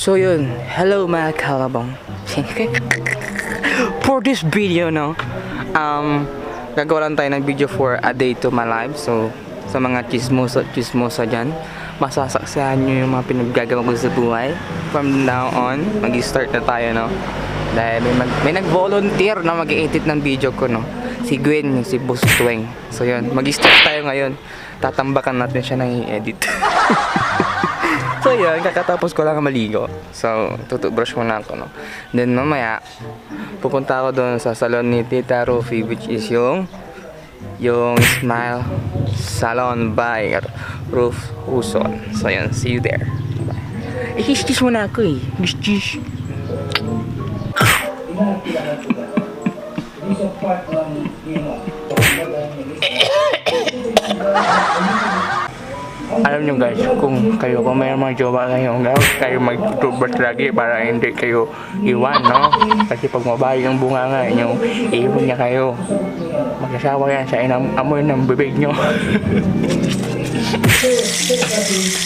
So yun, hello mga kalabong. For this video, no, gagawa lang tayo ng video for a day to my life. So, sa mga chismosa dyan, masasaksihan nyo yung mga pinaggagawa ko sa buhay. From now on, mag-start na tayo, no. Dahil may nag-volunteer na mag-edit ng video ko, no. Si Gwen, si Boss Tweng. So yun, mag-start tayo ngayon. Tatambakan natin siya na i-edit. So yun, kakatapos ko lang maligo. So, tutubrush muna ako, no. Then mamaya, pupunta ako doon sa salon ni Tita Rufi, which is yung Smile Salon by Ruth Huson. So yun, see you there. Bye. Kiss muna ako eh. Kiss. Alam nyo guys, kung may mga jowa kayo mag-tubers lagi para hindi kayo iwan, no? Kasi pag mabahay yung bunganga nyo, iwan niya kayo. Magsasawa yan sa amoy ng bibig nyo.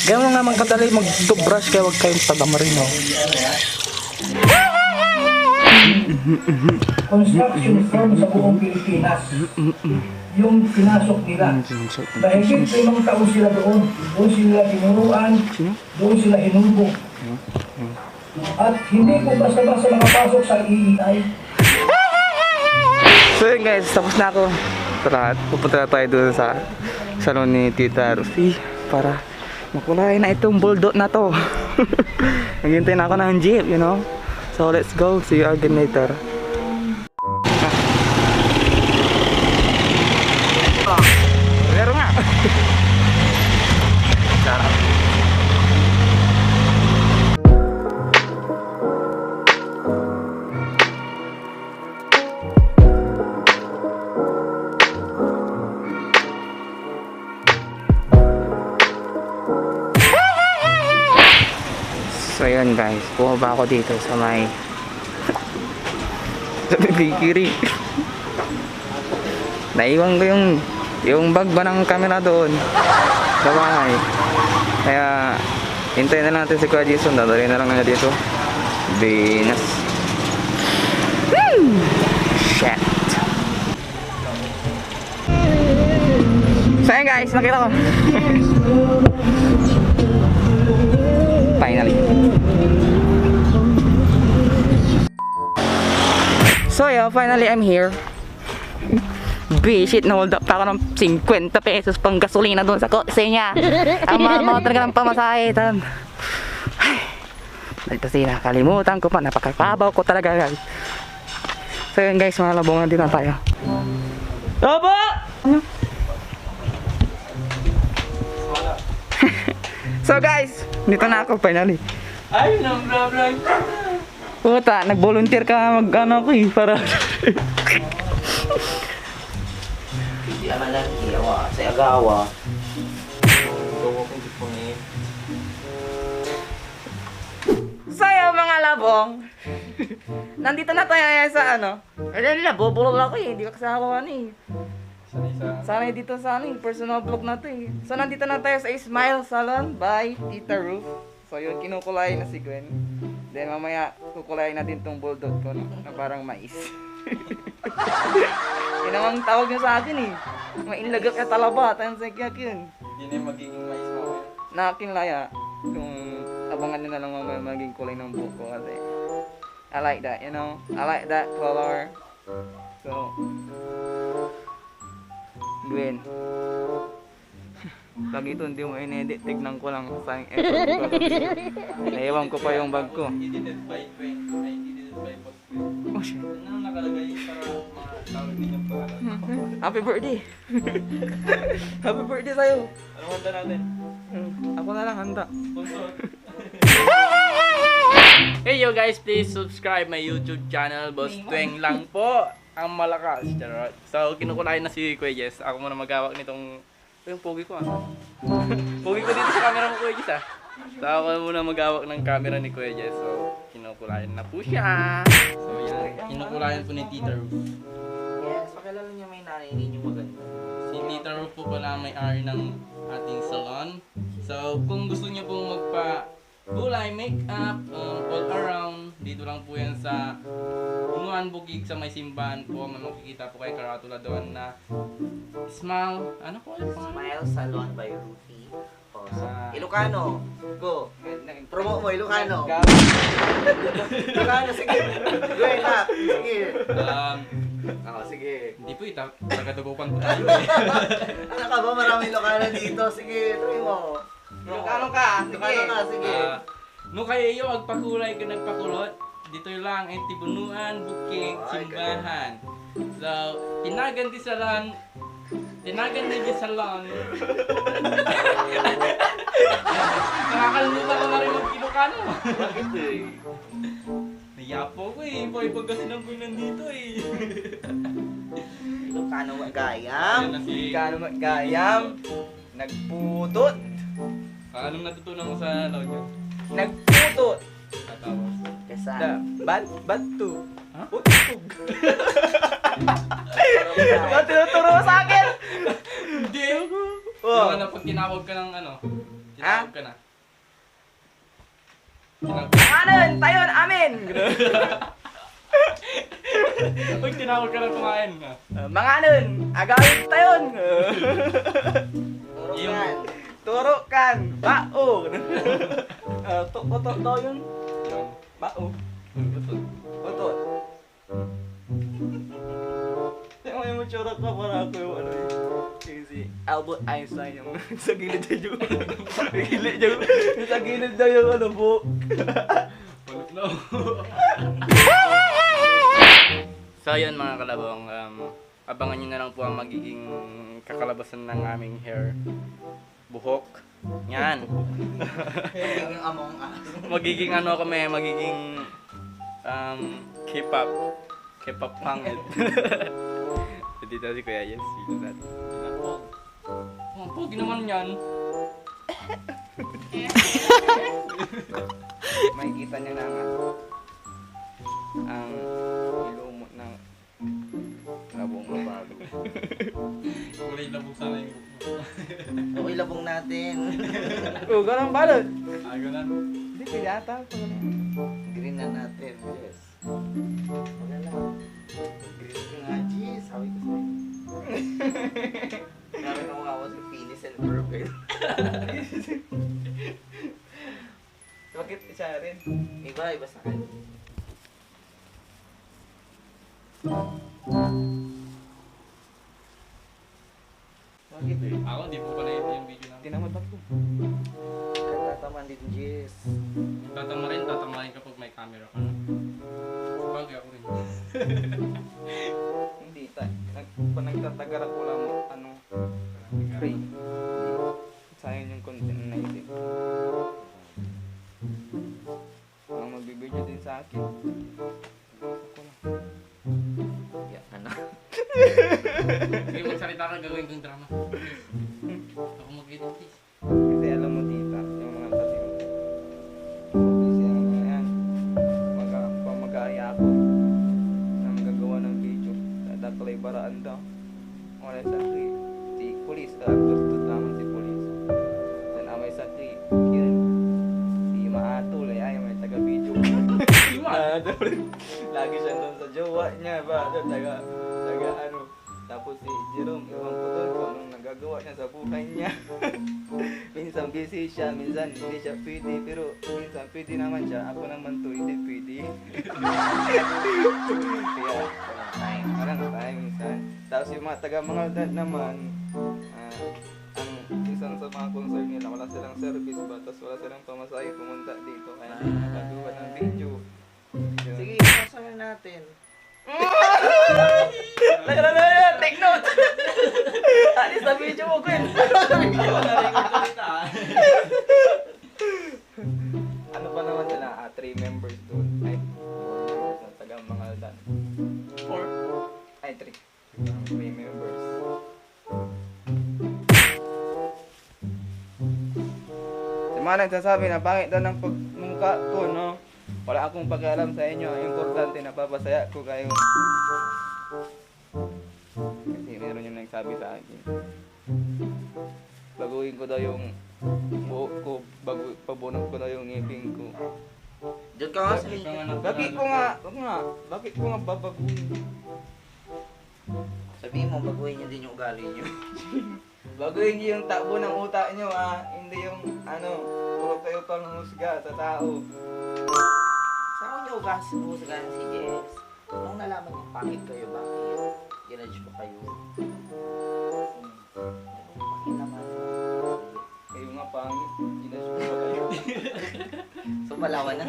Gano'n nga man kadali mag-tubrush kayo, huwag kayong pagamarin, no? Construction firm sa buong Pilipinas. Yung pinasok nila. Mahigit 5 taon sila doon. Doon sila tinuruan, doon sila hinubog. At hindi po basta-basta nakapasok sa EEI. So yun guys, tapos na ako. Tara, pupunta na tayo doon sa salon ni Tita Rufi para makulay na itong bulldog na to. Naghintay na ako ng jeep, you know. So let's go, see you again later. Pero nga. Sarap. So yun guys, bumaba ako dito sa may bakery. Naiwan ko yung bag ba ng camera doon sa bahay. Kaya hintayin na natin si Kuya Jason. Dadali na lang na dito. Venus. Shit. So yun guys, nakita ko. Finally. So yeah, finally I'm here. Bisit, na-hold up pa ako ng 50 pesos pang gasolina doon sa kotse niya. Ang mahal talaga ng pamasahe. Dito sila, kalimutan ko pa, napakapabaw ko talaga guys. So yun guys, mga labongan din na tayo. Opo! Ano? So guys, dito na ako finally. Ay, nang-vlog. Puta, nag-volunteer ka mag-ano ko eh, para... Hindi naman lang kiyawa sa agawa. Sayo mga labong. Nandito na tayo sa ano. Ayun na, bobulol ako eh, hindi ko kasama eh. Sanay dito sa ano, personal vlog na to eh. So nandito na tayo sa Smile Salon by Tita Ruth. So yun, kinukulay na si Gwen. Then mamaya kukulay na din tong bulldog ko na parang mais. Yun ang tawag niyo sa akin eh. Mainlagak ka talaba, tayo sa kyak yun. Hindi na magiging mais mo. Nakinlaya. Kung abangan nyo na lang mamaya magiging kulay ng buhok ko kasi I like that, you know. I like that color. So Gwen. Pag ito hindi mo in-edit, tignan ko lang sa effort ko. Naiwan ko pa yung bag ko. Edited by Gwen. Ay, edited by Boss Gwen. Oh shit. Ano nakalagay para matawag ninyong pangalan? Happy birthday! Happy birthday sa'yo! Anong handa natin? Ako na lang handa. Sponsor. Hey yo guys, please subscribe my YouTube channel, Boss Tweng lang po ang malakas. Charot. So kinukulayan na si Kuya Jess. Ako muna magawak nitong yung pogi ko pogi ko dito sa camera mo Kuya Jess So ako muna magawak ng camera ni Kuya Jess. So kinukulayan na po siya. So yan, kinukulayan po ni Tita Ruth. Yes, pakilala niya may nanay ninyo maganda. Si Tita Ruth po pala may ari ng ating salon. So kung gusto niyo pong gulay, make-up, all around. Dito lang po yan sa Bunuan Bukid sa may simbahan po. May makikita po kay karatula doon na Smile, ano po? Smile Salon by Ruthie. O, Ah. Ilocano. Go. Promo mo, Ilocano. Ilocano, sige. Go, anak. Sige. Sige. Hindi po ita, tagadugukan po tayo eh. Ano ka ba? Maraming Ilocano dito. Sige, try mo. Ilocano ka? Ilocano ka, sige. No kayo agpakulay ka nagpakulot. Dito lang ay Tibunuan Bukid simbahan. So, tinagan di salon. Tinagan di salon. Nakakalimutan ko na rin mag-Ilocano. Bakit eh? Nayapo ko eh. Pagkasinan ko nandito eh. Ilocano magayam. Yan na si... Ilocano magayam. Nagputot. Anong natutunan mo sa Laudio? Nagputot. Tapos. Kasan. Batu. Ha? Utog. Ba't tinuturo sa akin? Hindi! Oh. Yung ano, pag tinawag ka ng ano? Ha? Tinawag ka na. Tinawag Kanan, tayon, amin. Pag tinawag ka na kumain. Mga nun, agawin tayon. Turukan. Turukan, bao. To yun. Yung. Bao. Utot. Utot. Tingnan mo yung tsura ka para ako yung ano eh. Yung si Albert Einstein yung sa gilid daw yung sa gilid daw yung ano buhok. Ulit na. So yun mga kalabong, abangan nyo na lang po ang magiging kakalabasan ng aming hair. Buhok. Yan. Magiging Among Us. Magiging ano kami, magiging K-pop. K-pop pangit. Dito si Kuya Yes, dito natin. Oh, pogi naman yan. Makikita niyo na ang ilumot ng labong babago. Kulay labog sana yung buhok mo. Okay, labong natin. Oh, ganun balot. Ah, ganun. Hindi, pwede ata. Green na natin. Yes. Wala lang. Green ka nga, G. Sabi ko sa'yo. Sabi ko nga ako sa penis and purple. Bakit siya rin? Iba sa akin. Bakit eh? Ako, di po pala yung video namin. Tinamad ba ko? Katataman din, Jess. Tatama rin kapag may camera ka. Sabagay ako rin. Hindi, nagtatagarak ko lang ano, free. Sayang yung content na naisip. Ang magbibideo din sa akin. Ako lang. Yeah, ano? Sige, magsalita ka, gagawin kong drama. Ako mag-edit, please. Kasi alam mo tita, yung mga tabi mo. Kasi ang mga yan, mag-aaya ako na magagawa ng video. Tatalay baraan daw. Wala sa tree. Si polis, gusto naman si polis. Then amay sa tree, yun. Si Maatul, ay may taga-video. Si Maatul? Lagi siya doon sa jowa niya ba? Taga ano. Tapos si Jerome, iwan ko doon kung anong nagagawa niya sa buhay niya. Minsan busy siya, minsan hindi siya pwede, pero minsan pwede naman siya. Ako naman to, hindi pwede. Kaya, walang time minsan. Tapos yung mga taga-mga dad naman, ang isang sa mga concern nila, wala silang service ba? Tapos wala silang pamasahe pumunta dito. Kaya hindi nakagawa ng video. Yun. Sige, pasahin natin. Take note! Alis na video mo, Gwen! Ano pa naman sila? 3 members doon. Ay, 4 members na taga Mangaldan. 4? Ay, 3. 3 members. Sa mga nagsasabi na pangit daw ng pagmungka ko, no? Wala akong pag-alam sa inyo. Ang importante na papasaya ko kayo. Kasi meron yung nagsabi sa akin. Baguhin ko daw yung buhok ko, Babunot ko na yung ngipin ko. Diyan ka nga sa Bakit ko nga babaguhin? Sabihin mo, baguhin niyo din yung ugali niyo. Baguhin niyo yung takbo ng utak niyo hindi yung puro kayo pang husga sa tao. Saan ko niyo husgahan si Jess? Nung nalaman niyo pangit kayo, bakit? Ginudge pa kayo. Bakit naman? Kayo nga pangit, ginasyo pa kayo. So, malawan na.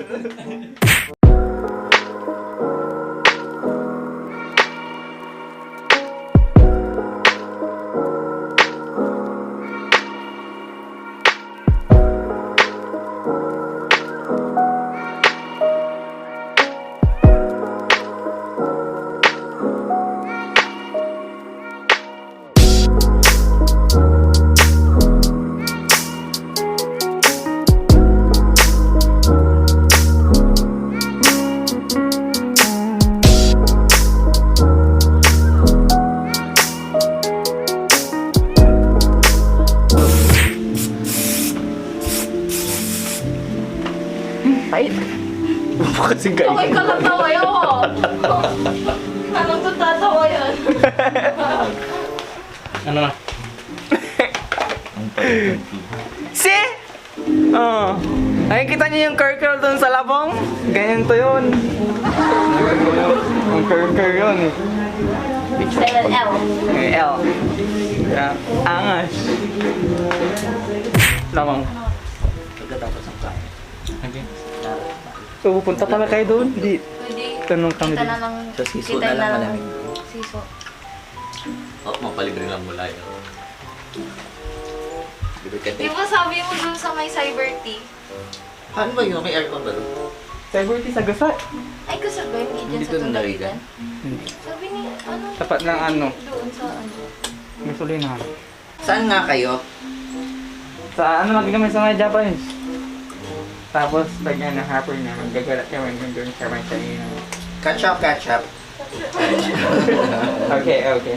Pait! Kasi Okay ka lang tawayo ko. Anong tutatawa yan? Ano na? See? Oh. Nakikita niyo yung curl doon sa labong? Ganyan to yun. Ang curl yun. LL. Yung L. Yeah. Angas. Labong. Pagkatapos ng kain. Okay. So, pupunta pala kayo doon? Di. Pwede. Tanong kami Kita din. na lang. Sa siso kita na lang malamig. Siso. Oh, mapalibre lang mula yun. Bibig ka Di ba sabi mo dun sa may cyber tea? Paano ba yun? May aircon ba doon? Cyber tea sa gasat. Ay, kusog ba yung dyan Dito sa na Tundaligan? Hindi. Sabi ni, ano? Tapat ng ano? Doon sa ano? Gasolinahan. Saan nga kayo? Sa ano lagi kami sa mga Japanese. Tapos pag yan ang hapon na magagalat kami doon sa mga China. Ketchup. Okay.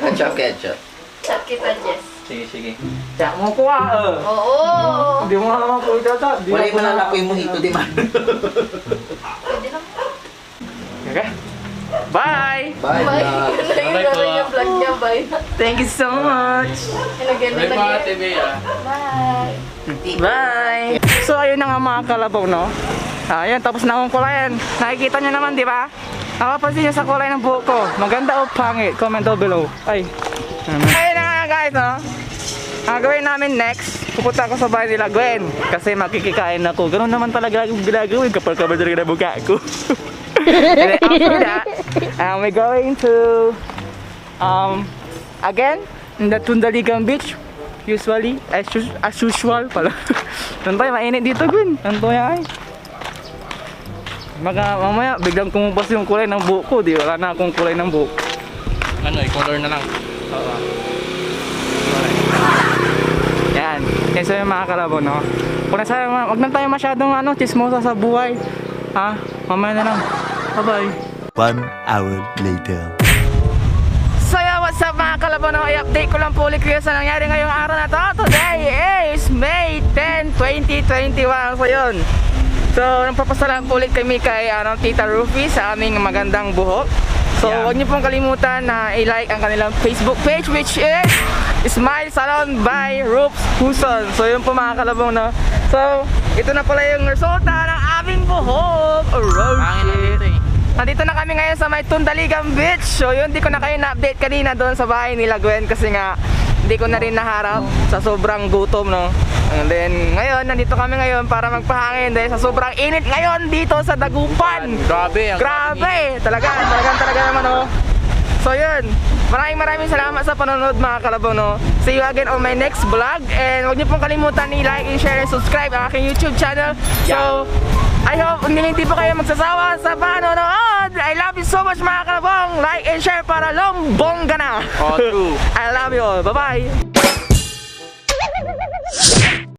Ketchup. Chat kita, Jess. Sige. Tiyak mo ko Oo! Hindi mo naman ko ito. Wala yung malalakoy mo hito, di ba? Pwede naman. Okay. Bye! Bye. Bye. Yun na yung vlog niya, bye. Thank you so much! Ilagyan na Bye mga lagyan. TV ah. Bye! Bye! So ayun na nga mga kalabaw, no? Ayun, tapos na akong kulayan. Nakikita nyo naman, di ba? Nakapansin nyo sa kulay ng buhok ko. Maganda o pangit? Comment down below. Ayun na nga guys, no? Ang gawin namin next, pupunta ako sa bahay nila Gwen. Kasi makikikain ako. Ganun naman talaga yung ginagawin kapag kabadari na buka ko. And then after that, we're going to again in the Tundaligan Beach. Usually, as usual pala. Tantoy, mainit dito Gwen. Tantoy ay. Mamaya biglang kumupas yung kulay ng buhok ko. Di wala na akong kulay ng buhok. Ano, i-color na lang. Oo. Yan. Yan sa mga kalabaw, no? Kung nasa, wag na tayo masyadong chismosa sa buhay. Ha? Mamaya na lang. Bye-bye. 1 hour later. So yeah, what's up mga kalabaw, no? I-update ko lang po ulit kayo sa nangyari ngayong araw na to. Today is May 10, 2021. So yun. So, nagpapasalamat po ulit kami kay Tita Rufy sa aming magandang buhok. So, Yeah. huwag niyo pong kalimutan na i-like ang kanilang Facebook page, which is Smile Salon by Rufs Huson. So, yun po mga kalabong, no? So, ito na pala yung resulta ng aming buhok. Pangin na dito eh. Nandito na kami ngayon sa may Tundaligan Beach. So, yun, di ko na kayo na-update kanina doon sa bahay nila Gwen kasi nga, hindi ko na rin naharap sa sobrang gutom, no? And then, ngayon, nandito kami ngayon para magpahangin dahil sa sobrang init ngayon dito sa Dagupan. Grabe. Grabe! Talaga naman, no? So, yun. Maraming salamat sa panonood, mga kalabaw, no? See you again on my next vlog. And huwag niyo pong kalimutan i-like, i-share, and subscribe ang aking YouTube channel. So, I hope hindi po kayo magsasawa sa panonood. I love you so much, mga kalabong. Like and share para lombong gana. Oh, true. I love you all. Bye-bye.